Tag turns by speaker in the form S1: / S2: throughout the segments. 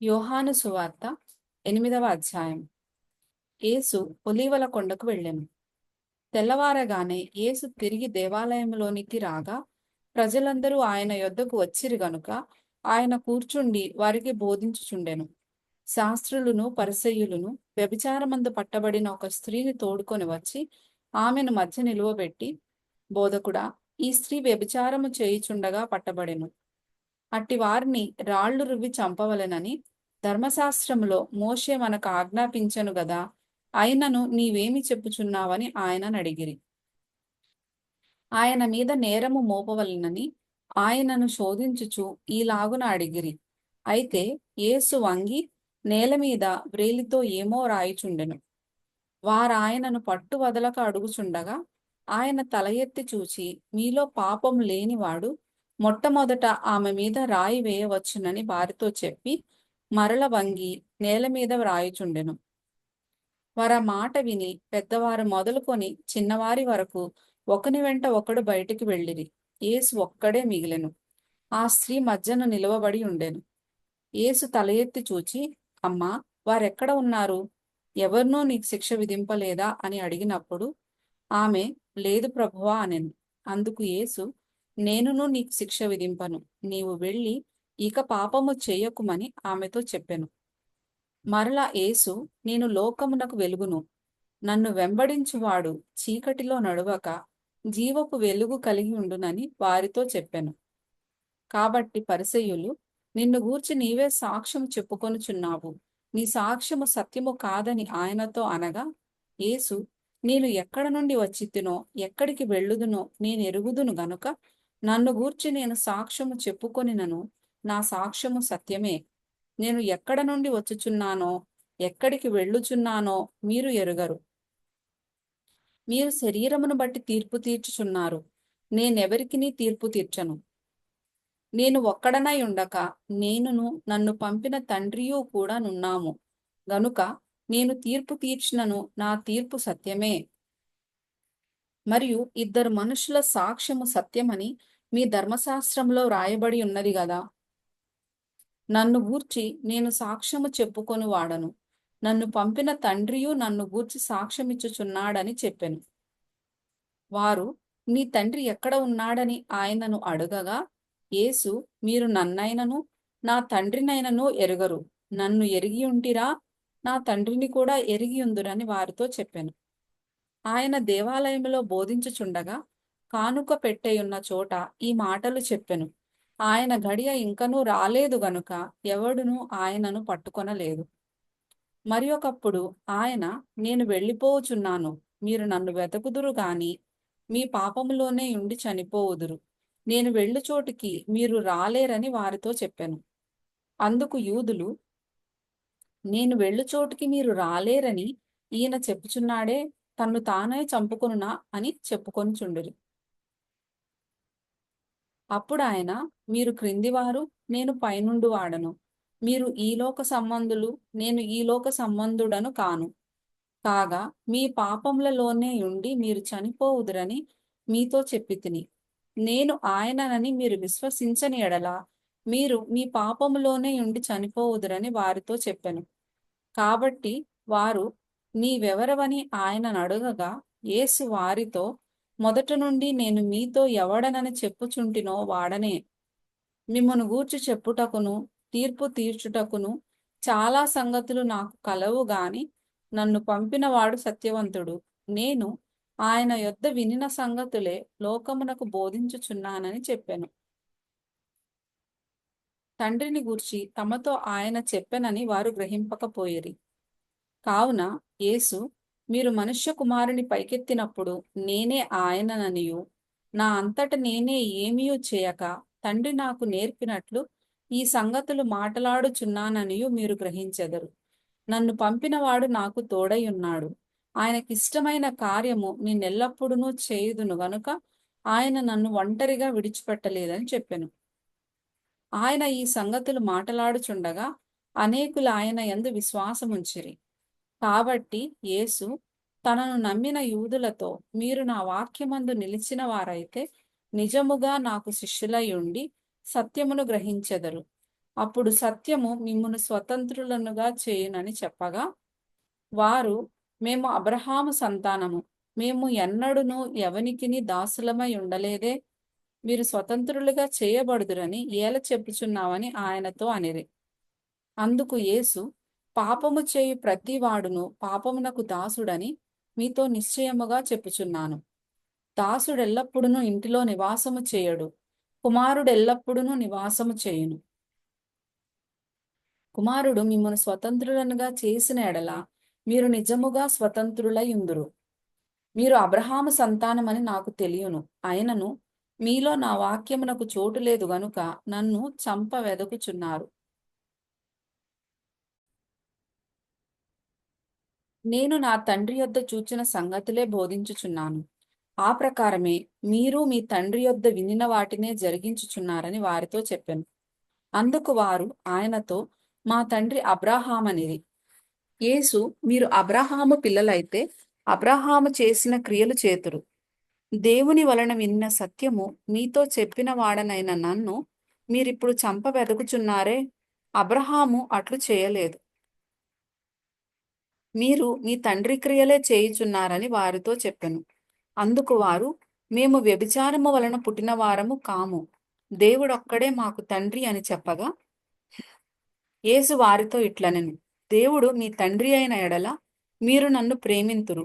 S1: యోహాను సువార్త 8వ అధ్యాయం. యేసు ఒలీవల కొండకు వెళ్ళెను. తెల్లవారగానే యేసు తిరిగి దేవాలయంలోనికి రాగా ప్రజలందరూ ఆయన యొద్దకు వచ్చిరి గనుక ఆయన కూర్చుండి వారికి బోధించుచుండెను. శాస్త్రులను పరిసయ్యులను వ్యభిచారమందు పట్టబడిన ఒక స్త్రీని తోడుకొని వచ్చి ఆమెను మధ్య నిలువబెట్టి, బోధకుడా, ఈ స్త్రీ వ్యభిచారము చేయుచుండగా పట్టబడెను. అట్టి వారిని రాళ్లు రువ్వి చంపవలెనని ధర్మశాస్త్రములో మోషే మనకు ఆజ్ఞాపించెను గదా, అయినను నీవేమి చెప్పుచున్నావని ఆయననడిగిరి. ఆయన మీద నేరము మోపవలెనని ఆయనను శోధించుచు ఈలాగున అడిగిరి. అయితే యేసు వంగి నేల మీద వ్రేలితో ఏమో రాయుచుండెను. వారాయనను పట్టు వదలక అడుగుచుండగా ఆయన తల ఎత్తి చూచి, మీలో పాపం లేనివాడు మొట్టమొదట ఆమె మీద రాయి వేయవచ్చునని వారితో చెప్పి మరల వంగి నేల మీద వ్రాయుచుండెను. వారా మాట విని పెద్దవారు మొదలుకొని చిన్నవారి వరకు ఒకని వెంట ఒకడు బయటికి వెళ్ళిరి. యేసు ఒక్కడే మిగిలెను. ఆ స్త్రీ మధ్యన నిలువబడి ఉండెను. యేసు తల ఎత్తి చూచి, అమ్మా, వారెక్కడ ఉన్నారు? ఎవరినూ నీకు శిక్ష విధింపలేదా అని అడిగినప్పుడు ఆమె, లేదు ప్రభువా అనెను. అందుకు యేసు, నేనును నీకు శిక్ష విధింపను. నీవు వెళ్ళి ఇక పాపము చేయకుమని ఆమెతో చెప్పెను. మరలా యేసు, నేను లోకమునకు వెలుగును. నన్ను వెంబడించువాడు చీకటిలో నడవక జీవపు వెలుగు కలిగి ఉండునని వారితో చెప్పెను. కాబట్టి పరిసయ్యులు, నిన్ను గూర్చి నీవే సాక్ష్యం చెప్పుకొనుచున్నావు, నీ సాక్ష్యము సత్యము కాదని ఆయనతో అనగా, యేసు, నేను ఎక్కడ నుండి వచ్చితినో ఎక్కడికి వెళ్ళుదునో నేనెరుగుదును గనుక నన్ను గూర్చి నేను సాక్ష్యము చెప్పుకొనినను నా సాక్ష్యము సత్యమే. నేను ఎక్కడ నుండి వచ్చుచున్నానో ఎక్కడికి వెళ్ళుచున్నానో మీరు ఎరుగరు. మీరు శరీరమును బట్టి తీర్పు తీర్చుచున్నారు. నేనెవరికినీ తీర్పు తీర్చను. నేను ఒక్కడనై ఉండక నేనును నన్ను పంపిన తండ్రియు కూడా నున్నాము గనుక నేను తీర్పు తీర్చినను నా తీర్పు సత్యమే. మరియు ఇద్దరు మనుషుల సాక్ష్యము సత్యమని మీ ధర్మశాస్త్రంలో వ్రాయబడి ఉన్నది గదా. నన్ను గూర్చి నేను సాక్ష్యము చెప్పుకొని వాడను, నన్ను పంపిన తండ్రియు నన్ను గూర్చి సాక్ష్యమిచ్చుచున్నాడని చెప్పెను. వారు, నీ తండ్రి ఎక్కడ ఉన్నాడని ఆయనను అడగగా యేసు, మీరు నన్నైనను నా తండ్రినైనను ఎరుగరు. నన్ను ఎరిగి ఉంటిరా, నా తండ్రిని కూడా ఎరిగి ఉందురని వారితో చెప్పెను. ఆయన దేవాలయంలో బోధించుచుండగా కానుక పెట్టెయున్న చోట ఈ మాటలు చెప్పెను. ఆయన గడియ ఇంకనూ రాలేదు గనుక ఎవడునూ ఆయనను పట్టుకొనలేదు. మరి ఒకప్పుడు ఆయన, నేను వెళ్ళిపోవుచున్నాను, మీరు నన్ను వెతకుదురు గాని మీ పాపములోనే ఉండి చనిపోవుదురు. నేను వెళ్ళు చోటికి మీరు రాలేరని వారితో చెప్పెను. అందుకు యూదులు, నేను వెళ్ళు చోటికి మీరు రాలేరని ఈయన చెప్పుచున్నాడే, తన్ను తానే చంపుకొనునా అని చెప్పుకొనుచుండిరి. అప్పుడు ఆయన, మీరు క్రిందివారు, నేను పైనుండి వాడను. మీరు ఈ లోక సంబంధులు, నేను ఈ లోక సంబంధుడను కాను. కాగా మీ పాపములలోనే ఉండి మీరు చనిపోవుదురని మీతో చెప్పితిని. నేను ఆయననని మీరు విశ్వసించని ఎడల మీరు మీ పాపములోనే ఉండి చనిపోవుదురని వారితో చెప్పెను. కాబట్టి వారు, నీవెవరవని ఆయనను అడగగా యేసు వారితో, మొదట నుండి నేను మీతో ఎవడనని చెప్పుచుంటినో వాడనే. మిమ్మును గూర్చి చెప్పుటకును తీర్పు తీర్చుటకును చాలా సంగతులు నాకు కలవు గాని నన్ను పంపినవాడు సత్యవంతుడు. నేను ఆయన యొద్ద వినిన సంగతులే లోకమునకు బోధించుచున్నానని చెప్పెను. తండ్రిని గూర్చి తమతో ఆయన చెప్పెనని వారు గ్రహింపకపోయిరి. కావున యేసు, మీరు మనుష్య కుమారుని పైకెత్తినప్పుడు నేనే ఆయనననియు నా అంతట నేనే ఏమీయూ చేయక తండ్రి నాకు నేర్పినట్లు ఈ సంగతులు మాటలాడుచున్నాననియు మీరు గ్రహించెదరు. నన్ను పంపినవాడు నాకు తోడై ఉన్నాడు. ఆయనకిష్టమైన కార్యము నేనెల్లప్పుడూ చేయుదును గనుక ఆయన నన్ను ఒంటరిగా విడిచిపెట్టలేదని చెప్పెను. ఆయన ఈ సంగతులు మాటలాడుచుండగా అనేకులు ఆయన యందు విశ్వాసముంచిరి. కాబట్టి యేసు తనను నమ్మిన యూదులతో, మీరు నా వాక్యమందు నిలిచిన వారైతే నిజముగా నాకు శిష్యులై ఉండి సత్యమును గ్రహించెదరు. అప్పుడు సత్యము మిమ్మును స్వతంత్రులనుగా చేయునని చెప్పగా, వారు, మేము అబ్రహాము సంతానము, మేము ఎన్నడును ఎవనికిని దాసులమై ఉండలేదే, మీరు స్వతంత్రులుగా చేయబడుదురని ఏల చెప్పుచున్నావని ఆయనతో అనిరి. అందుకు యేసు, పాపము చేయు ప్రతి వాడును పాపమునకు దాసుడని మీతో నిశ్చయముగా చెప్పుచున్నాను. దాసుడెల్లప్పుడును ఇంటిలో నివాసము చేయడు, కుమారుడెల్లప్పుడును నివాసము చేయును. కుమారుడు మిమ్మల్ని స్వతంత్రులనుగా చేసిన ఎడల మీరు నిజముగా స్వతంత్రులై ఉందురు. మీరు అబ్రహాము సంతానమని నాకు తెలియను, అయినను మీలో నా వాక్యమునకు చోటు లేదు గనుక నన్ను చంప వెదకుచున్నారు. నేను నా తండ్రి యొద్ద చూచిన సంగతులే బోధించుచున్నాను. ఆ ప్రకారమే మీరు మీ తండ్రి యొద్ద వినిన వాటినే జరిగించుచున్నారని వారితో చెప్పాను. అందుకు వారు ఆయనతో, మా తండ్రి అబ్రాహామనిది. యేసు, మీరు అబ్రహాము పిల్లలైతే అబ్రహాము చేసిన క్రియలు చేతురు. దేవుని వలన విన్న సత్యము మీతో చెప్పిన వాడనైన నన్ను మీరిప్పుడు చంప వెదకుచున్నారే. అబ్రహాము అట్లు చేయలేదు. మీరు మీ తండ్రి క్రియలే చేయుచున్నారని వారితో చెప్పెను. అందుకు వారు, మేము వ్యభిచారము వలన పుట్టిన వారము కాము, దేవుడొక్కడే మాకు తండ్రి అని చెప్పగా, యేసు వారితో ఇట్లనెను, దేవుడు మీ తండ్రి అయిన ఎడల మీరు నన్ను ప్రేమింతురు.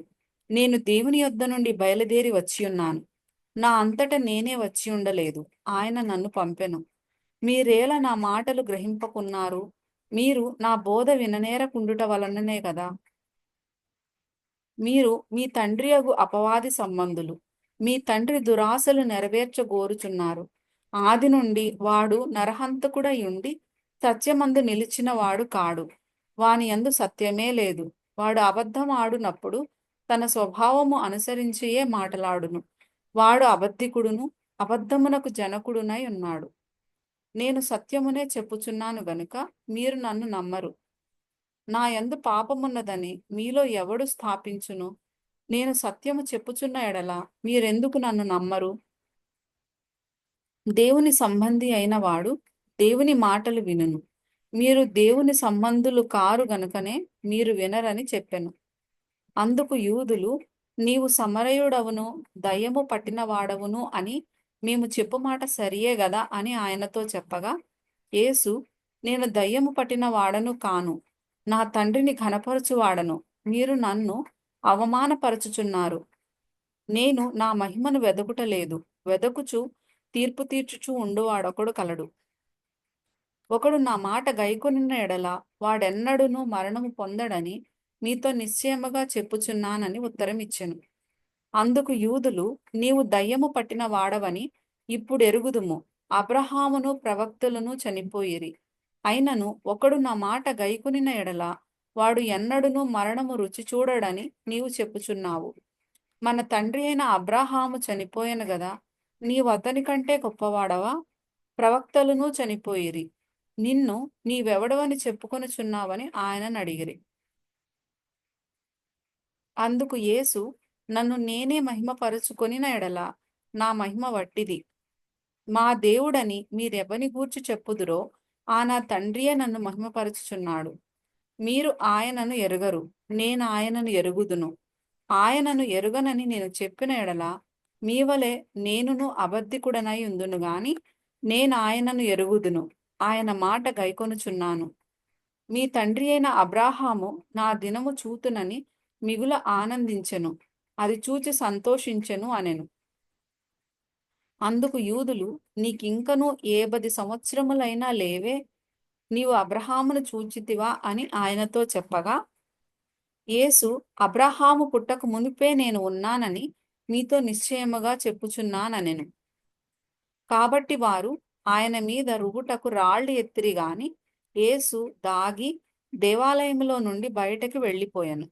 S1: నేను దేవుని యొద్ద నుండి బయలుదేరి వచ్చియున్నాను. నా అంతట నేనే వచ్చి ఉండలేదు, ఆయన నన్ను పంపెను. మీరేల నా మాటలు గ్రహింపకున్నారు? మీరు నా బోధ విననేరకుండుట వలననే కదా. మీరు మీ తండ్రియగు అపవాది సంబంధులు. మీ తండ్రి దురాశలు నెరవేర్చగోరుచున్నారు. ఆది నుండి వాడు నరహంతకుడై ఉండి సత్యమందు నిలిచిన వాడు కాడు. వాని యందు సత్యమే లేదు. వాడు అబద్ధం ఆడునప్పుడు తన స్వభావము అనుసరించియే మాటలాడును. వాడు అబద్ధికుడును అబద్ధమునకు జనకుడునై ఉన్నాడు. నేను సత్యమునే చెప్పుచున్నాను గనుక మీరు నన్ను నమ్మరు. నా యందు పాపమున్నదని మీలో ఎవడు స్థాపించును? నేను సత్యము చెప్పుచున్న ఎడల మీరెందుకు నన్ను నమ్మరు? దేవుని సంబంధి అయిన వాడు దేవుని మాటలు వినును. మీరు దేవుని సంబంధులు కారు గనుకనే మీరు వినరని చెప్పెను. అందుకు యూదులు, నీవు సమరయుడవును దయ్యము పట్టినవాడవును అని మేము చెప్పు మాట సరియే గదా అని ఆయనతో చెప్పగా, యేసు, నేను దయ్యము పట్టిన వాడను కాను, నా తండ్రిని ఘనపరచువాడను. మీరు నన్ను అవమానపరచుచున్నారు. నేను నా మహిమను వెదకుటలేదు, వెదకుచు తీర్పు తీర్చుచు ఉండువాడొకడు కలడు. ఒకడు నా మాట గైకొనిన ఎడల వాడెన్నడును మరణము పొందడని మీతో నిశ్చయముగా చెప్పుచున్నానని ఉత్తరం ఇచ్చెను. అందుకు యూదులు, నీవు దయ్యము పట్టిన వాడవని ఇప్పుడు ఎరుగుదుము. అబ్రహామును ప్రవక్తలను చనిపోయిరి. అయినను ఒకడు నా మాట గైకొనిన ఎడల వాడు ఎన్నడును మరణము రుచి చూడడని నీవు చెప్పుచున్నావు. మన తండ్రి అయిన అబ్రహాము చనిపోయెను గదా, నీవు అతని కంటే గొప్పవాడవా? ప్రవక్తలను చనిపోయిరి. నిన్ను నీవెవడవని చెప్పుకొనుచున్నావని ఆయనను అడిగిరి. అందుకు యేసు, నన్ను నేనే మహిమపరచుకొనిన ఎడల నా మహిమ వట్టిది. మా దేవుడని మీరెవని గూర్చి చెప్పుదురో ఆ నా తండ్రియే నన్ను మహిమపరచుచున్నాడు. మీరు ఆయనను ఎరుగరు, నేను ఆయనను ఎరుగుదును. ఆయనను ఎరుగనని నేను చెప్పిన ఎడల మీ వలె నేనును అబద్ధికుడనై ఉందును గాని నేను ఆయనను ఎరుగుదును, ఆయన మాట గైకొనుచున్నాను. మీ తండ్రి అయిన అబ్రాహాము నా దినము చూతునని మిగుల ఆనందించెను, అది చూచి సంతోషించెను అనెను. అందుకు యూదులు, నీకింకను 70 సంవత్సరములైనా లేవే, నీవు అబ్రహామును చూచితివా అని ఆయనతో చెప్పగా, యేసు, అబ్రహాము పుట్టక మునిపే నేను ఉన్నానని మీతో నిశ్చయముగా చెప్పుచున్నానెను. కాబట్టి వారు ఆయన మీద రువుటకు రాళ్లు ఎత్తిరి గాని యేసు దాగి దేవాలయములో నుండి బయటకు వెళ్ళిపోయాను.